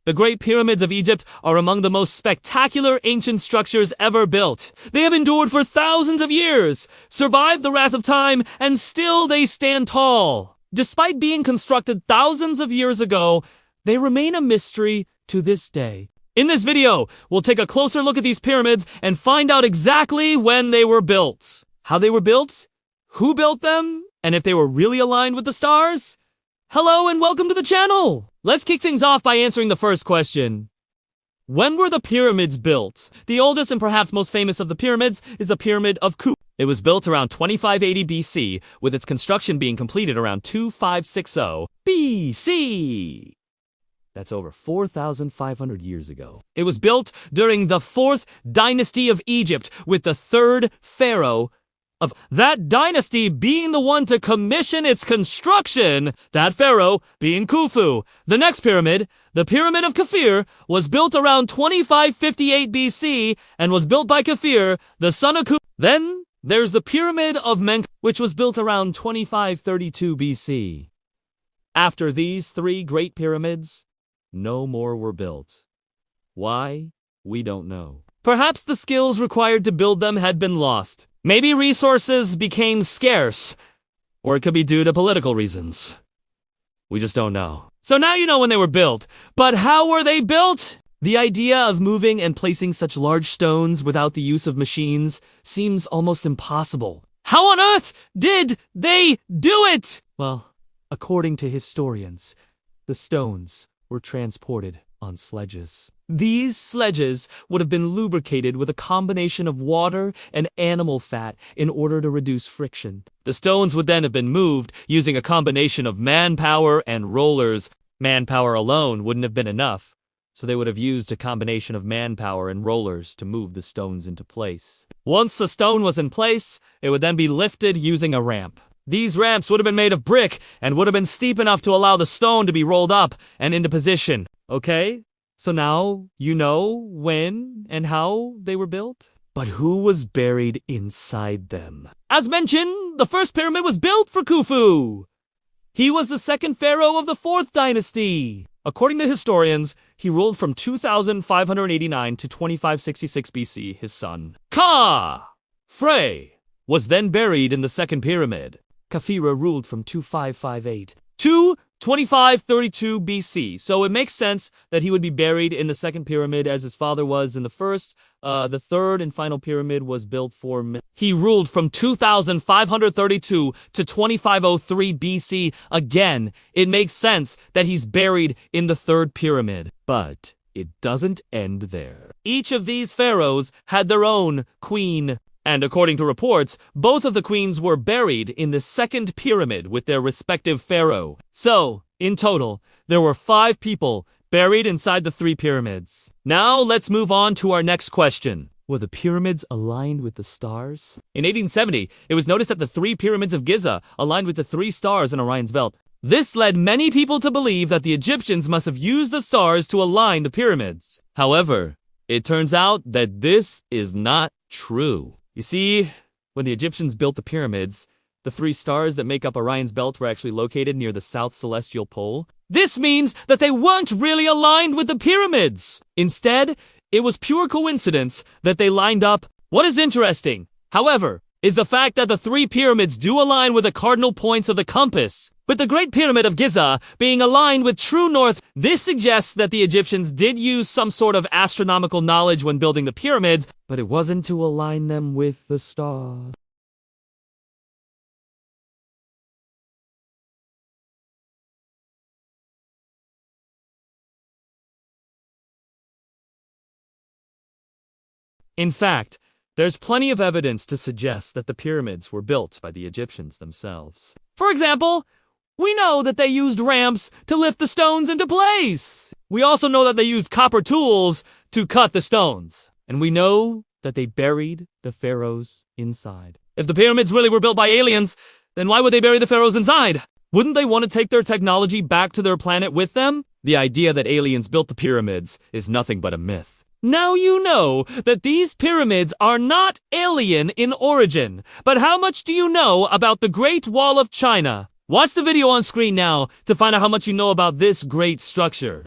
The Great Pyramids of Egypt are among the most spectacular ancient structures ever built. They have endured for thousands of years, survived the wrath of time, and still they stand tall. Despite being constructed thousands of years ago, they remain a mystery to this day. In this video, we'll take a closer look at these pyramids and find out exactly when they were built, how they were built, who built them, and if they were really aligned with the stars. Hello and welcome to the channel! Let's kick things off by answering the first question. When were the pyramids built? The oldest and perhaps most famous of the pyramids is the Pyramid of Khufu. It was built around 2580 BC, with its construction being completed around 2560 BC. That's over 4,500 years ago. It was built during the 4th dynasty of Egypt, with the 3rd pharaoh of that dynasty being the one to commission its construction, that pharaoh being Khufu. The next pyramid, the Pyramid of Khafre, was built around 2558 BC and was built by Khafre, the son of Khufu. Then there's the Pyramid of Menkaure, which was built around 2532 BC. After these three great pyramids, no more were built. Why? We don't know. Perhaps the skills required to build them had been lost. Maybe resources became scarce, or it could be due to political reasons. We just don't know. So now you know when they were built, but how were they built? The idea of moving and placing such large stones without the use of machines seems almost impossible. How on earth did they do it? Well, according to historians, the stones were transported on sledges. These sledges would have been lubricated with a combination of water and animal fat in order to reduce friction. The stones would then have been moved using a combination of manpower and rollers. Manpower alone wouldn't have been enough, so they would have used a combination of manpower and rollers to move the stones into place. Once the stone was in place, it would then be lifted using a ramp. These ramps would have been made of brick and would have been steep enough to allow the stone to be rolled up and into position. Okay? So now you know when and how they were built? But who was buried inside them? As mentioned, the first pyramid was built for Khufu. He was the second pharaoh of the 4th dynasty. According to historians, he ruled from 2589 to 2566 BC. His son, Khafre, was then buried in the second pyramid. Khafre ruled from 2558 to 2532 BC, so it makes sense that he would be buried in the second pyramid as his father was in the first. The third and final pyramid was built for He ruled from 2532 to 2503 BC. Again, it makes sense that he's buried in the third pyramid. But it doesn't end there. Each of these pharaohs had their own queen. And according to reports, both of the queens were buried in the second pyramid with their respective pharaoh. So, in total, there were 5 people buried inside the 3 pyramids. Now let's move on to our next question. Were the pyramids aligned with the stars? In 1870, it was noticed that the 3 pyramids of Giza aligned with the 3 stars in Orion's belt. This led many people to believe that the Egyptians must have used the stars to align the pyramids. However, it turns out that this is not true. You see, when the Egyptians built the pyramids, the 3 stars that make up Orion's belt were actually located near the South Celestial Pole. This means that they weren't really aligned with the pyramids. Instead, it was pure coincidence that they lined up. What is interesting, however, is the fact that the 3 pyramids do align with the cardinal points of the compass. With the Great Pyramid of Giza being aligned with true north, this suggests that the Egyptians did use some sort of astronomical knowledge when building the pyramids, but it wasn't to align them with the stars. In fact, there's plenty of evidence to suggest that the pyramids were built by the Egyptians themselves. For example, we know that they used ramps to lift the stones into place. We also know that they used copper tools to cut the stones. And we know that they buried the pharaohs inside. If the pyramids really were built by aliens, then why would they bury the pharaohs inside? Wouldn't they want to take their technology back to their planet with them? The idea that aliens built the pyramids is nothing but a myth. Now you know that these pyramids are not alien in origin, but how much do you know about the Great Wall of China? Watch the video on screen now to find out how much you know about this great structure.